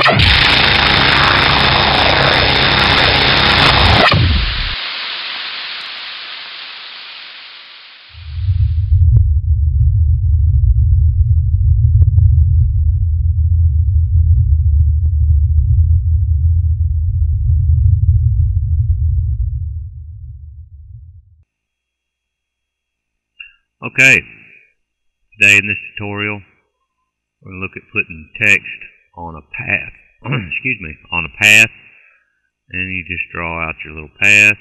Okay, today in this tutorial, we're going to look at putting text on a path. Excuse me, on a path, and you just draw out your little path,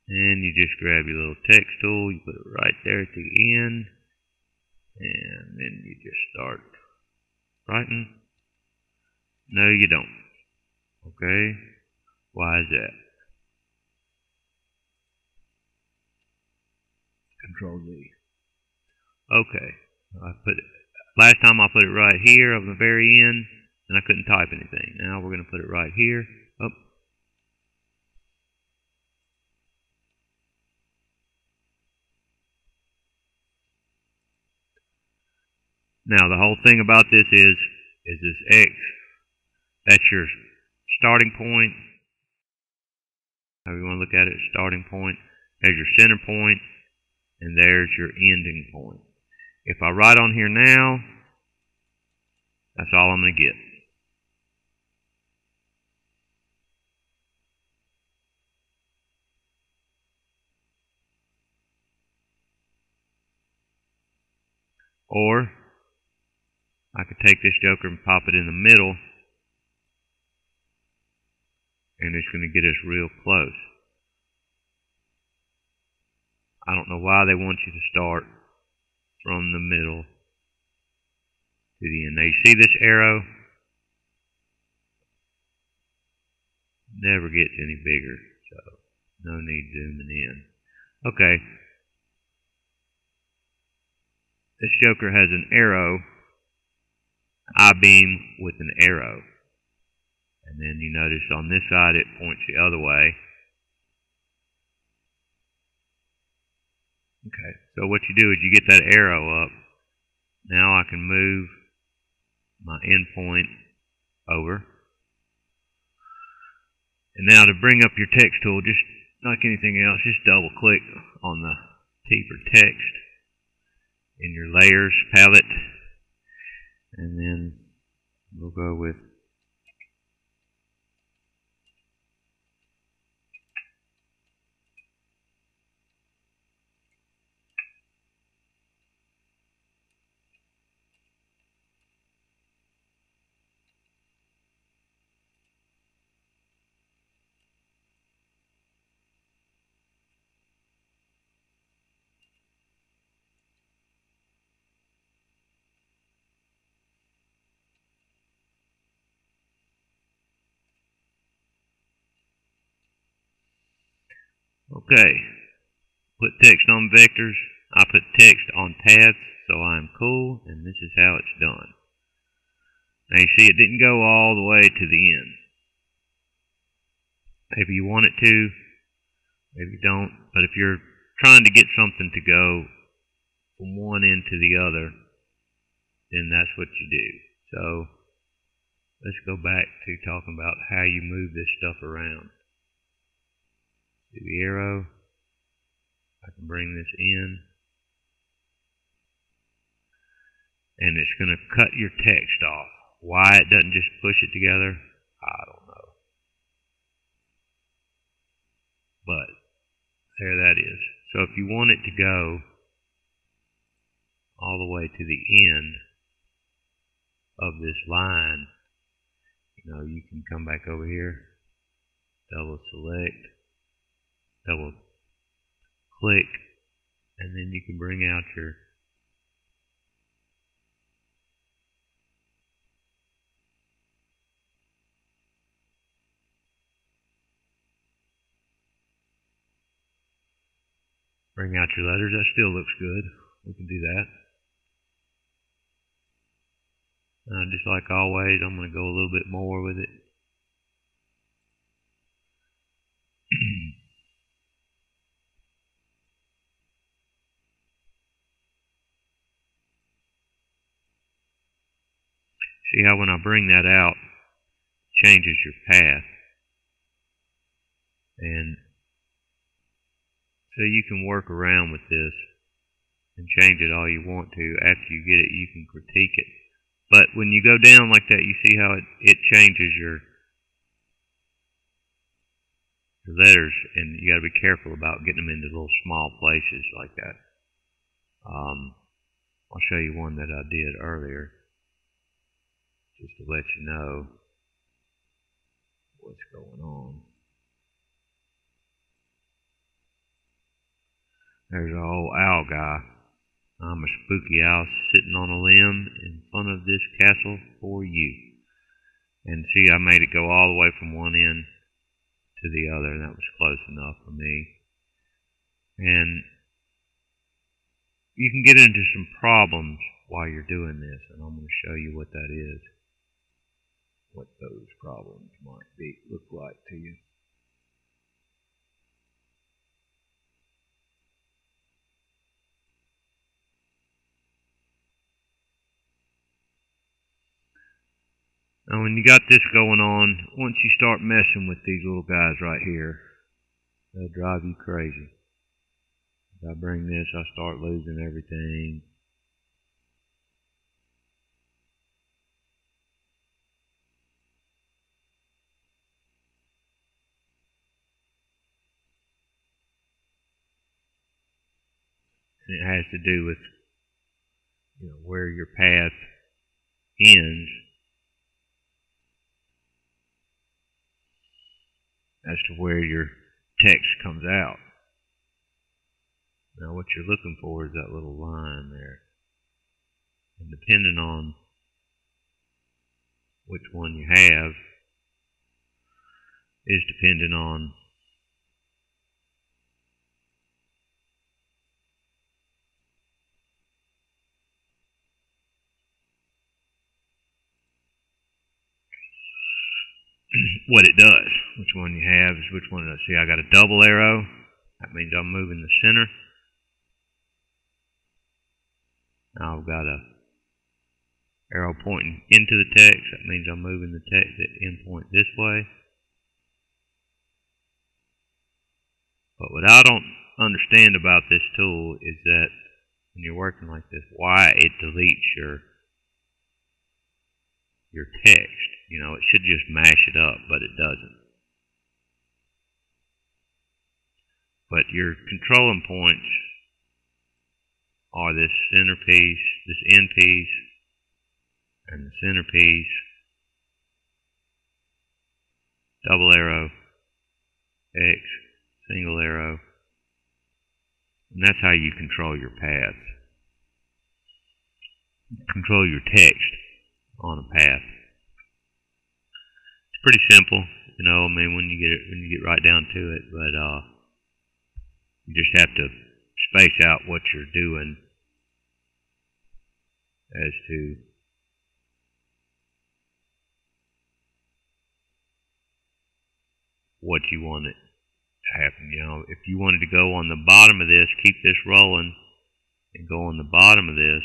and you just grab your little text tool, you put it right there at the end, and then you just start writing. No, you don't. Okay, why is that? Control Z. Okay, last time I put it right here on the very end, and I couldn't type anything. Now we're going to put it right here. Oh. Now the whole thing about this is this X. That's your starting point. However you want to look at it, starting point. There's your center point. And there's your ending point. If I write on here now, that's all I'm going to get. Or I could take this joker and pop it in the middle, and it's going to get us real close. I don't know why they want you to start from the middle to the end. Now you see this arrow? Never gets any bigger, so no need zooming in. Okay. This joker has an arrow, I-beam with an arrow. And then you notice on this side it points the other way. Okay, so what you do is you get that arrow up. Now I can move my endpoint over. And now to bring up your text tool, just like anything else, just double click on the T for text in your layers palette. And then we'll go with okay, put text on vectors. I put text on paths, so I'm cool, and this is how it's done. Now you see it didn't go all the way to the end. Maybe you want it to, maybe you don't, but if you're trying to get something to go from one end to the other, then that's what you do. So let's go back to talking about how you move this stuff around. See the arrow? I can bring this in, and it's going to cut your text off. Why it doesn't just push it together, I don't know. But there that is. So if you want it to go all the way to the end of this line, you can come back over here, double select, double click, and then you can bring out your letters. That still looks good. We can do that. Just like always, I'm going to go a little bit more with it. See how when I bring that out, changes your path. And so you can work around with this and change it all you want to. After you get it, you can critique it. But when you go down like that, you see how it changes your letters, and you got to be careful about getting them into little small places like that. I'll show you one that I did earlier, just to let you know what's going on. There's an old owl guy. I'm a spooky owl sitting on a limb in front of this castle for you. And see, I made it go all the way from one end to the other, and that was close enough for me. And you can get into some problems while you're doing this, and I'm going to show you what that is, what those problems might look like to you. Now when you got this going on, once you start messing with these little guys right here, they'll drive you crazy. If I bring this, I start losing everything. And it has to do with, where your path ends as to where your text comes out. Now what you're looking for is that little line there. And depending on which one you have is dependent on what it does. Which one you have is which one it does. See, I got a double arrow. That means I'm moving the center. Now I've got a arrow pointing into the text. That means I'm moving the text at endpoint this way. But what I don't understand about this tool is that when you're working like this, why it deletes your text. It should just mash it up, but it doesn't. But your controlling points are this center piece, this end piece, and the center piece, double arrow, X, single arrow, and that's how you control your paths. Control your text on a path. It's pretty simple, when you get right down to it, but you just have to space out what you're doing as to what you want it to happen. If you wanted to go on the bottom of this, keep this rolling and go on the bottom of this,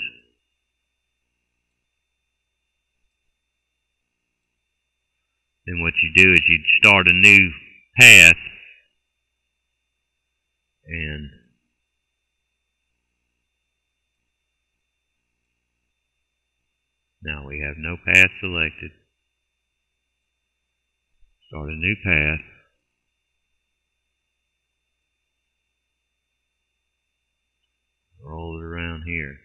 then what you do is you'd start a new path, and now we have no path selected. Start a new path. Roll it around here.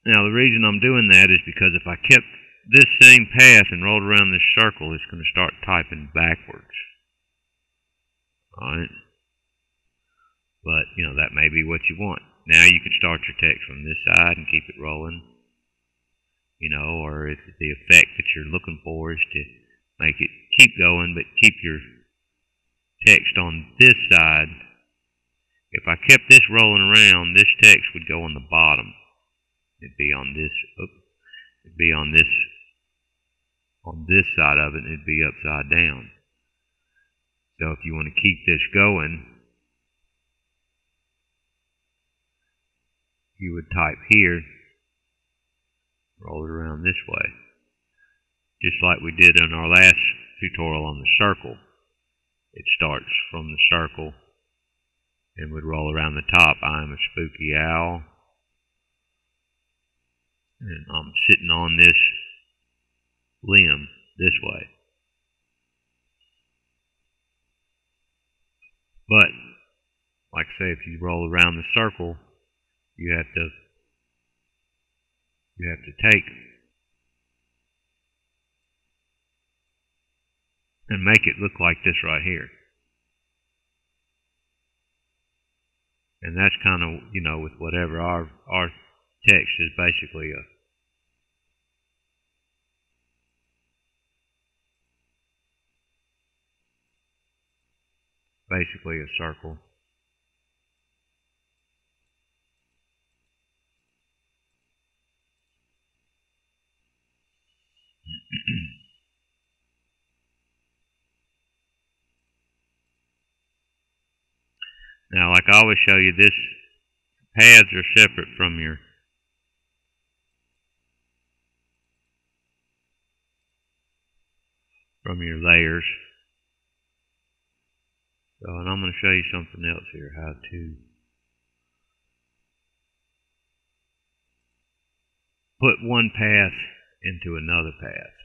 Now the reason I'm doing that is because if I kept this same path and rolled around this circle, it's going to start typing backwards. Alright? But, that may be what you want. Now you can start your text from this side and keep it rolling. Or if the effect that you're looking for is to make it keep going, but keep your text on this side. If I kept this rolling around, this text would go on the bottom. It'd be on this, it'd be on this side of it, and it'd be upside down. So if you want to keep this going, you would type here, roll it around this way, just like we did in our last tutorial on the circle. It starts from the circle and would roll around the top. I'm a spooky owl, and I'm sitting on this limb this way. But, like I say, if you roll around the circle, you have to take and make it look like this right here. And that's kind of, with whatever our text is basically a circle. Now, like I always show you, this paths are separate from your layers. So, and I'm going to show you something else here, how to put one path into another path.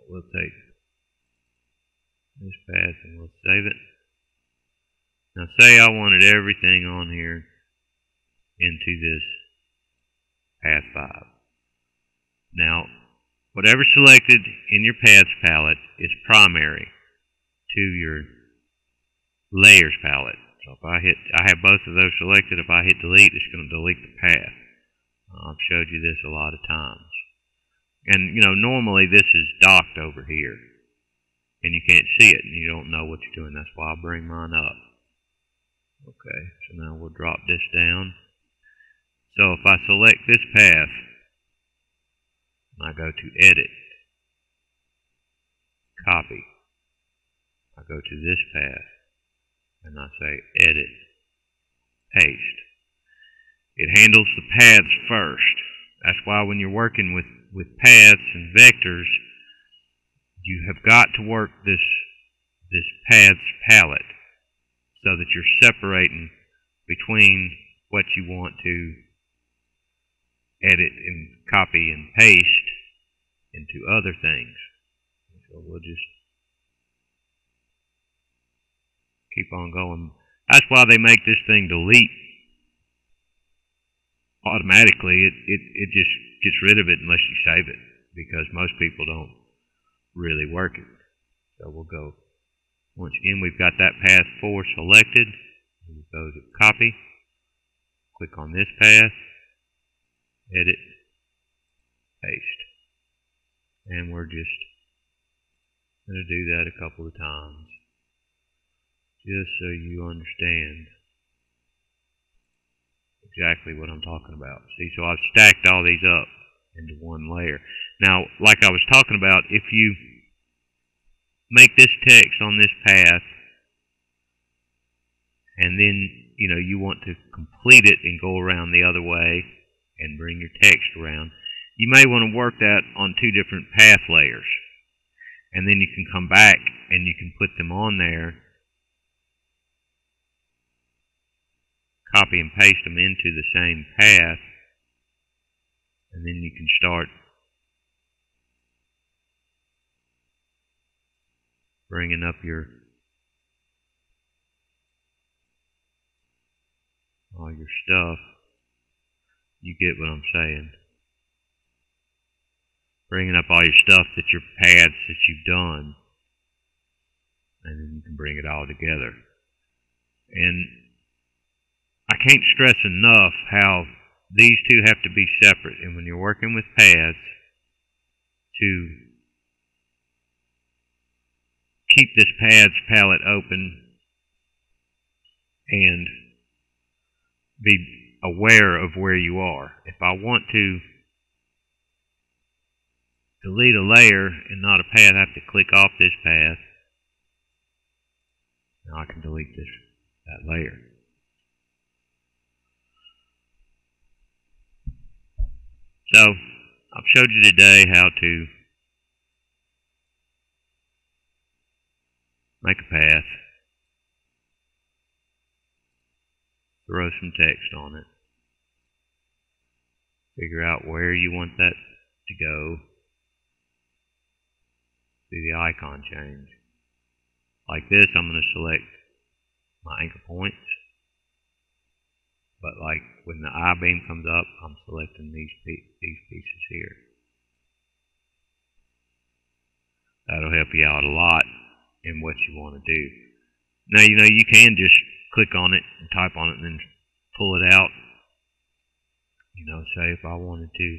We'll take this path and we'll save it. Now say I wanted everything on here into this path 5. Now, whatever selected in your paths palette is primary to your layers palette. So if I have both of those selected, if I hit delete, it's going to delete the path. I've showed you this a lot of times. And, normally this is docked over here. And you can't see it, and you don't know what you're doing. That's why I bring mine up. Okay, so now we'll drop this down. So if I select this path, and I go to Edit, Copy, I go to this path, and I say Edit, Paste. It handles the paths first. That's why when you're working with paths and vectors, you have got to work this paths palette so that you're separating between what you want to edit and copy and paste into other things. So we'll just keep on going. That's why they make this thing delete automatically. It just gets rid of it unless you save it, because most people don't really work it. So we'll go, once again, we've got that path 4 selected. We'll go to Copy, click on this path, Edit, Paste. And we're just going to do that a couple of times, just so you understand exactly what I'm talking about. See, so I've stacked all these up into one layer. Now, like I was talking about, if you make this text on this path, and then, you want to complete it and go around the other way and bring your text around, you may want to work that on 2 different path layers. And then you can come back and you can put them on there, copy and paste them into the same path, and then you can start bringing up all your stuff. You get what I'm saying. Bringing up all your stuff, your paths that you've done, and then you can bring it all together. And I can't stress enough how these two have to be separate. And when you're working with paths, to keep this paths palette open and be aware of where you are. If I want to delete a layer and not a path, I have to click off this path. Now I can delete that layer. So, I've showed you today how to make a path, throw some text on it, figure out where you want that to go, see the icon change. Like this, I'm going to select my anchor points, but like when the I-beam comes up, I'm selecting these pieces here. That'll help you out a lot in what you want to do. Now, you can just click on it and type on it and then pull it out. Say if I wanted to.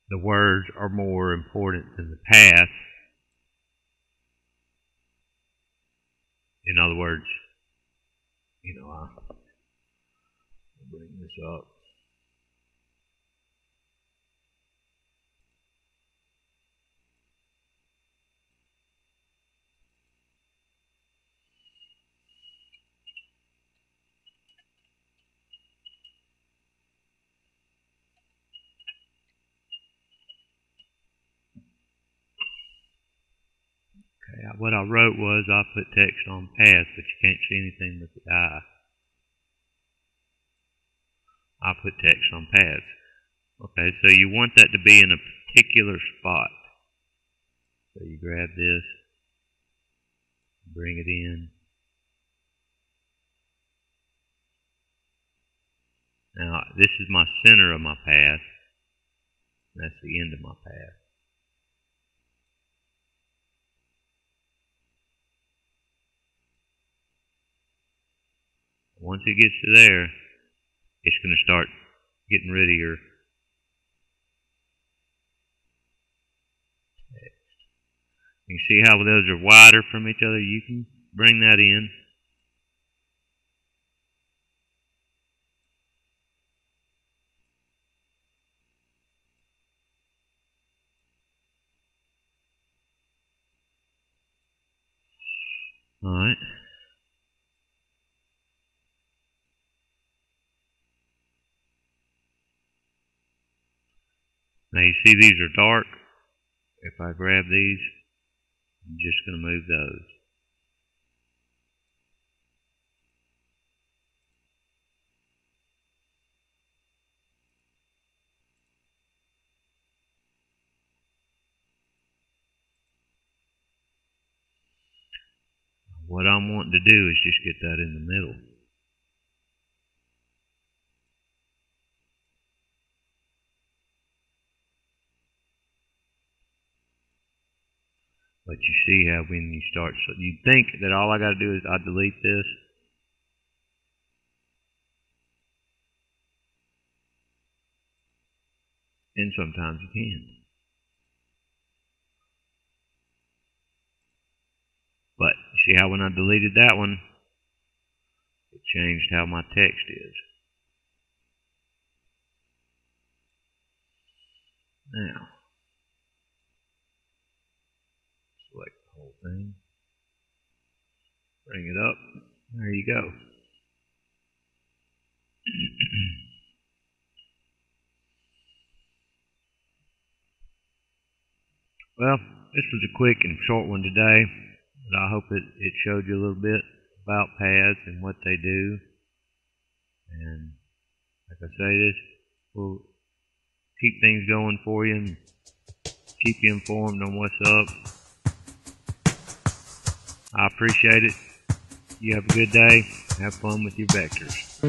The words are more important than the path. In other words, I'll bring this up. Okay, what I wrote was I put text on path, but you can't see anything with the eye. I put text on paths. Okay, so you want that to be in a particular spot. So you grab this, bring it in. Now, this is my center of my path. That's the end of my path. Once it gets to there, it's going to start getting rid of your text. You can see how those are wider from each other. You can bring that in. Alright. Now you see these are dark. If I grab these, I'm just going to move those. What I'm wanting to do is just get that in the middle. But you see how when you start, so you think that all I got to do is I delete this. And sometimes you can. But you see how when I deleted that one, it changed how my text is. Now, select the whole thing. Bring it up. There you go. Well, this was a quick and short one today, but I hope it showed you a little bit about paths and what they do. And like I say, this will keep things going for you and keep you informed on what's up. I appreciate it. You have a good day. Have fun with your vectors.